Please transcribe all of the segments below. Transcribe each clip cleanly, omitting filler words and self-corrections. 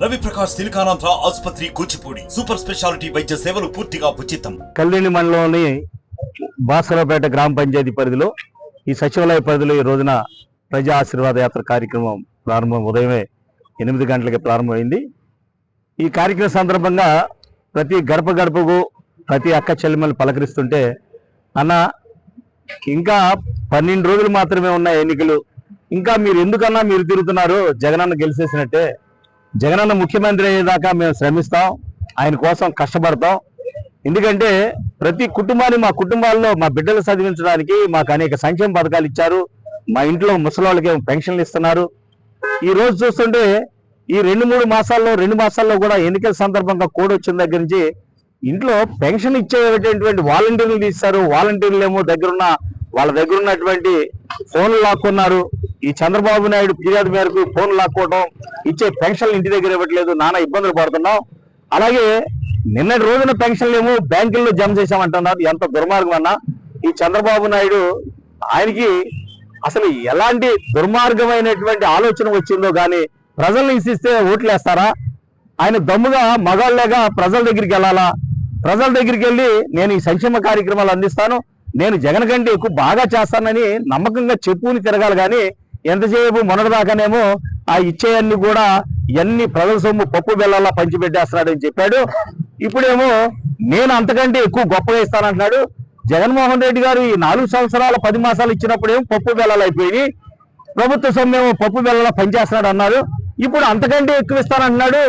రవి ప్రకాష్ సిలికానాంధ్ర ఆసుపత్రి Kuchipudi super speciality వైద్య సేవలు పూర్తిగా ఉచితం. కల్లేని మండలంలోని భాస్కరపేట గ్రామ పంచాయతీ పరిధిలో ఈ సచివాలయ పరిధిలో ఈ రోజున ప్రజా ఆశీర్వాద యాత్ర కార్యక్రమం ప్రారంభం ఉదయమే 8 గంటలకి ప్రారంభమైంది. ఈ కార్యక్రమం సందర్భంగా ప్రతి గడప గడపకు ప్రతి అక్క చెల్లెమ్మలు పలకరిస్తుంటే, అన్న ఇంకా 12 రోజులు మాత్రమే ఉన్న ఎన్నికలు, ఇంకా మీరు ఎందుకన్నా మీరు తిరుగుతున్నారు, జగనన్న గెలిచేసినట్టే, జగనన్న ముఖ్యమంత్రి అయ్యేదాకా మేము శ్రమిస్తాం, ఆయన కోసం కష్టపడతాం. ఎందుకంటే ప్రతి కుటుంబాన్ని మా కుటుంబాల్లో మా బిడ్డలు చదివించడానికి మాకు అనేక సంక్షేమ పథకాలు ఇచ్చారు. మా ఇంట్లో ముసలి పెన్షన్లు ఇస్తున్నారు. ఈ రోజు చూస్తుంటే ఈ 2-3 మాసాల్లో కూడా ఎన్నికల సందర్భంగా కోడ్ వచ్చిన దగ్గర నుంచి ఇంట్లో పెన్షన్ ఇచ్చేటటువంటి వాలంటీర్లు తీస్తారు. వాలంటీర్లు ఏమో వాళ్ళ దగ్గర ఉన్నటువంటి ఫోన్లు లాక్కున్నారు. ఈ చంద్రబాబు నాయుడు ఫిర్యాదు మేరకు ఫోన్లు లాక్కోవడం, ఇచ్చే పెన్షన్లు ఇంటి దగ్గర ఇవ్వట్లేదు, నానా ఇబ్బందులు పడుతున్నాం. అలాగే నిన్నటి రోజున పెన్షన్లు ఏమో బ్యాంకుల్లో జమ చేశామంటున్నారు. ఎంత దుర్మార్గం అన్నా ఈ చంద్రబాబు నాయుడు, ఆయనకి అసలు ఎలాంటి దుర్మార్గమైనటువంటి ఆలోచన వచ్చిందో కానీ ప్రజల్ని హింసిస్తే ఓట్లు వేస్తారా? ఆయన దమ్ముగా మగాళ్ళగా ప్రజల దగ్గరికి వెళ్ళాలా? ప్రజల దగ్గరికి వెళ్ళి నేను ఈ సంక్షేమ కార్యక్రమాలు అందిస్తాను, నేను జగన్ కంటే ఎక్కువ బాగా చేస్తానని నమ్మకంగా చెప్పుకుని తిరగాలి. కానీ ఎంతసేపు మొన్నటిదాకానేమో ఆ ఇచ్చేయన్ని కూడా ఎన్ని ప్రజల సొమ్ము పప్పు బెల్లాలా పంచిపెట్టేస్తున్నాడని చెప్పాడు. ఇప్పుడేమో నేను అంతకంటే ఎక్కువ గొప్పగా ఇస్తానంటున్నాడు. జగన్మోహన్ రెడ్డి గారు ఈ 4 సంవత్సరాల 10 మాసాలు ఇచ్చినప్పుడేమో పప్పు బెల్లాలు అయిపోయి ప్రభుత్వ సొమ్మేమో పప్పు బెల్లాలా పనిచేస్తున్నాడు అన్నారు. ఇప్పుడు అంతకంటే ఎక్కువ ఇస్తానంటున్నాడు.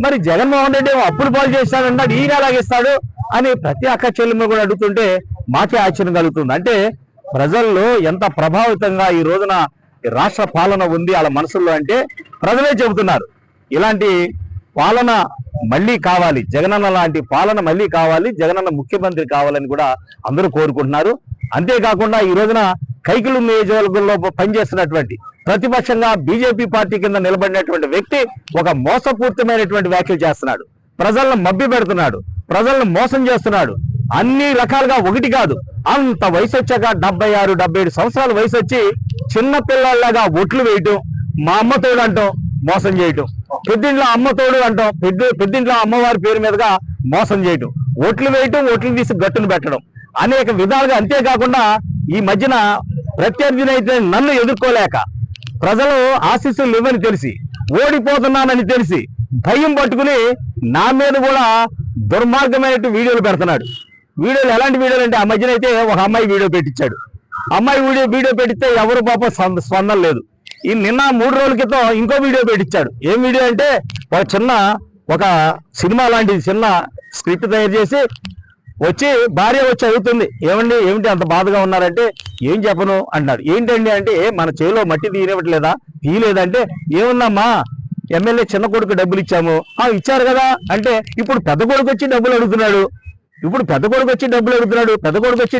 మరి జగన్మోహన్ రెడ్డి ఏమో అప్పులు పాలు చేస్తాడన్నాడు, ఈయన ఎలాగిస్తాడు అని ప్రతి అక్క చెల్లెమ్మ కూడా అడుగుతుంటే మాకే ఆశ్చర్యం కలుగుతుంది. అంటే ప్రజల్లో ఎంత ప్రభావితంగా ఈ రోజున రాష్ట్ర పాలన ఉంది వాళ్ళ మనసుల్లో అంటే ప్రజలే చెబుతున్నారు. ఇలాంటి పాలన మళ్ళీ కావాలి, జగనన్న లాంటి పాలన మళ్ళీ కావాలి, జగనన్న ముఖ్యమంత్రి కావాలని కూడా అందరూ కోరుకుంటున్నారు. అంతేకాకుండా ఈ రోజున కైకిలు నియోజకవర్గంలో పనిచేస్తున్నటువంటి ప్రతిపక్షంగా బీజేపీ పార్టీ కింద నిలబడినటువంటి వ్యక్తి ఒక మోసపూరితమైనటువంటి వ్యాఖ్యలు చేస్తున్నాడు. ప్రజలను మభ్య పెడుతున్నాడు, ప్రజలను మోసం చేస్తున్నాడు. అన్ని రకాలుగా ఒకటి కాదు, అంత వయసు వచ్చాక 76-77 సంవత్సరాల వయసు వచ్చి చిన్న పిల్లల్లాగా ఒట్లు వేయటం, మా అమ్మ తోడు అంటాం, మోసం చేయటం, పెద్దింట్లో అమ్మ తోడు అంటాం, పెద్దింట్లో అమ్మవారి పేరు మీదుగా మోసం చేయటం, ఓట్లు వేయటం, ఓట్లు తీసి గట్టును పెట్టడం, అనేక విధాలుగా. అంతేకాకుండా ఈ మధ్యన ప్రత్యర్థినైతే నన్ను ఎదుర్కోలేక ప్రజలు ఆశీస్సులు ఇవ్వని తెలిసి, ఓడిపోతున్నానని తెలిసి భయం పట్టుకుని నా మీద కూడా దుర్మార్గమైన వీడియోలు పెడుతున్నాడు. వీడియోలు ఎలాంటి వీడియోలు అంటే, ఆ మధ్యన అయితే ఒక అమ్మాయి వీడియో పెట్టించాడు. అమ్మాయి వీడియో పెట్టిస్తే ఎవరు పాపం స్పందన లేదు. ఈ నిన్న 3 రోజుల క్రితం ఇంకో వీడియో పెట్టించాడు. ఏం వీడియో అంటే, ఒక సినిమా లాంటి చిన్న స్క్రిప్ట్ తయారు చేసి భార్య వచ్చి అడుగుతుంది, ఏమిటి అంత బాధగా ఉన్నారంటే, ఏం చెప్పను అంటున్నాడు. ఏంటండి అంటే, మన చేలో మట్టి తీయలేదంటే, ఏముందమ్మా ఎమ్మెల్యే చిన్న కొడుకు డబ్బులు ఇచ్చాము. ఇచ్చారు కదా అంటే, ఇప్పుడు పెద్ద కొడుకు వచ్చి డబ్బులు అడుగుతున్నాడు. పెద్ద కొడుకు వచ్చి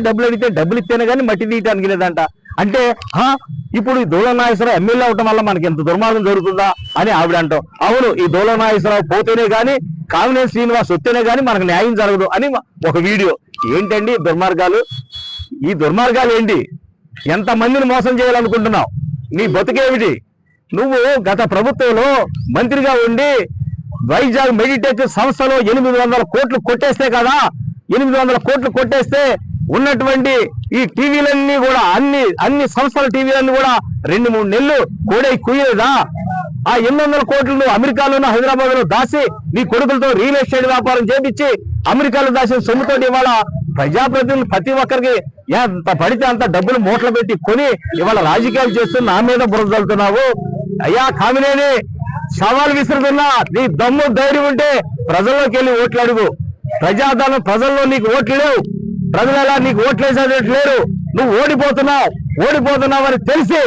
డబ్బులు అడిగితే డబ్బులు ఇస్తేనే కానీ మట్టి తీయటానికి లేదంట. అంటే ఇప్పుడు ఈ దూల నాగేశ్వరరావు ఎమ్మెల్యే అవటం వల్ల మనకి ఎంత దుర్మార్గం జరుగుతుందా అని ఆవిడ అంటాం. అవును, ఈ దూల నాగేశ్వరరావు పోతేనే కానీ, కామినేని శ్రీనివాస్ వస్తేనే కానీ మనకు న్యాయం జరగదు అని ఒక వీడియో. ఏంటండి దుర్మార్గాలు? ఈ దుర్మార్గాలు ఏంటి? ఎంతమందిని మోసం చేయాలనుకుంటున్నావు? నీ బతుకేమిటి? నువ్వు గత ప్రభుత్వంలో మంత్రిగా ఉండి వైజాగ్ మెడిటెక్ సంస్థలో 800 కోట్లు కొట్టేస్తే కదా, 800 కోట్లు కొట్టేస్తే ఉన్నటువంటి ఈ టీవీలన్నీ కూడా అన్ని సంస్థల టీవీలన్నీ కూడా 2-3 నెలలు కోడై కుయ్యలేదా? ఆ 800 కోట్లు నువ్వు అమెరికాలోనూ హైదరాబాద్ లో దాసి నీ కొడుకులతో రియల్ ఎస్టేట్ వ్యాపారం చేపించి అమెరికాలో దాచిన సొమ్ముతోటి ఇవాళ ప్రజాప్రతినిధులు ప్రతి ఒక్కరికి ఎంత పడితే అంత డబ్బులు మూటలు పెట్టి కొని ఇవాళ రాజకీయాలు చేస్తూ నా మీద బురద చల్లుతున్నావు. అయ్యా కామినేని, సవాల్ విసురుతున్నా, నీ దమ్ము ధైర్యం ఉంటే ప్రజల్లోకి వెళ్ళి ఓట్లు అడుగు. ప్రజాధనం ప్రజల్లో నీకు ఓట్లు లేవు, ప్రజలు ఎలా నీకు ఓట్లు వేసేటట్లు లేరు. నువ్వు ఓడిపోతున్నావు అని తెలిసి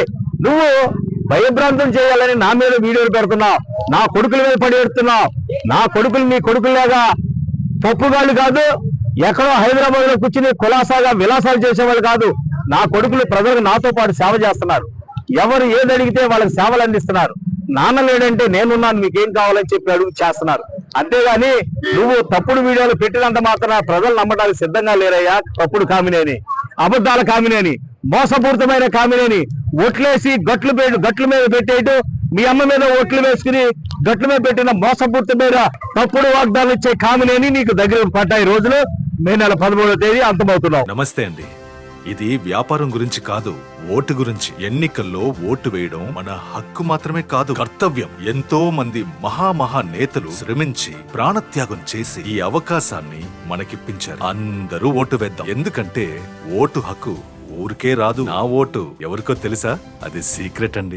నువ్వు భయభ్రాంతం చేయాలని నా మీద వీడియోలు పెడుతున్నావు, నా కొడుకుల మీద పడి ఎడుతున్నావు. నా కొడుకులు నీ కొడుకుల్లాగా పప్పుగాళ్ళు కాదు, ఎక్కడో హైదరాబాద్ లో కూర్చుని కులాసాగా విలాసాలు చేసేవాళ్ళు కాదు. నా కొడుకులు ప్రజలకు నాతో పాటు సేవ చేస్తున్నారు. ఎవరు ఏది అడిగితే వాళ్ళకి సేవలు అందిస్తున్నారు. నాన్న లేడంటే నేనున్నాను, మీకేం కావాలని చెప్పి అడుగు చేస్తున్నారు. అంతేగాని నువ్వు తప్పుడు వీడియోలు పెట్టినంత మాత్రం ప్రజలు నమ్మడానికి సిద్ధంగా లేరయ్యా. తప్పుడు కామినేని, అబద్ధాల కామినేని, మోసపూరితమైన కామినేని, ఒట్లేసి గట్ల మీద పెట్టేయటం, మీ అమ్మ మీద ఓట్లు వేసుకుని గట్ల మీద పెట్టిన మోసపూర్తి మీద తప్పుడు వాగ్దానాలు ఇచ్చే కామినేని నీకు దగ్గర పడ్డాయి రోజులు మే నెల 13వ తేదీ అంతమవుతున్నావు. నమస్తే అండి. ఇది వ్యాపారం గురించి కాదు, ఓటు గురించి. ఎన్నికల్లో ఓటు వేయడం మన హక్కు మాత్రమే కాదు, కర్తవ్యం. ఎంతో మంది మహా నేతలు శ్రమించి ప్రాణత్యాగం చేసి ఈ అవకాశాన్ని మనకిప్పించారు. అందరూ ఓటు వేద్దాం. ఎందుకంటే ఓటు హక్కు ఊరికే రాదు. నా ఓటు ఎవరికో తెలుసా? అది సీక్రెట్ అండి.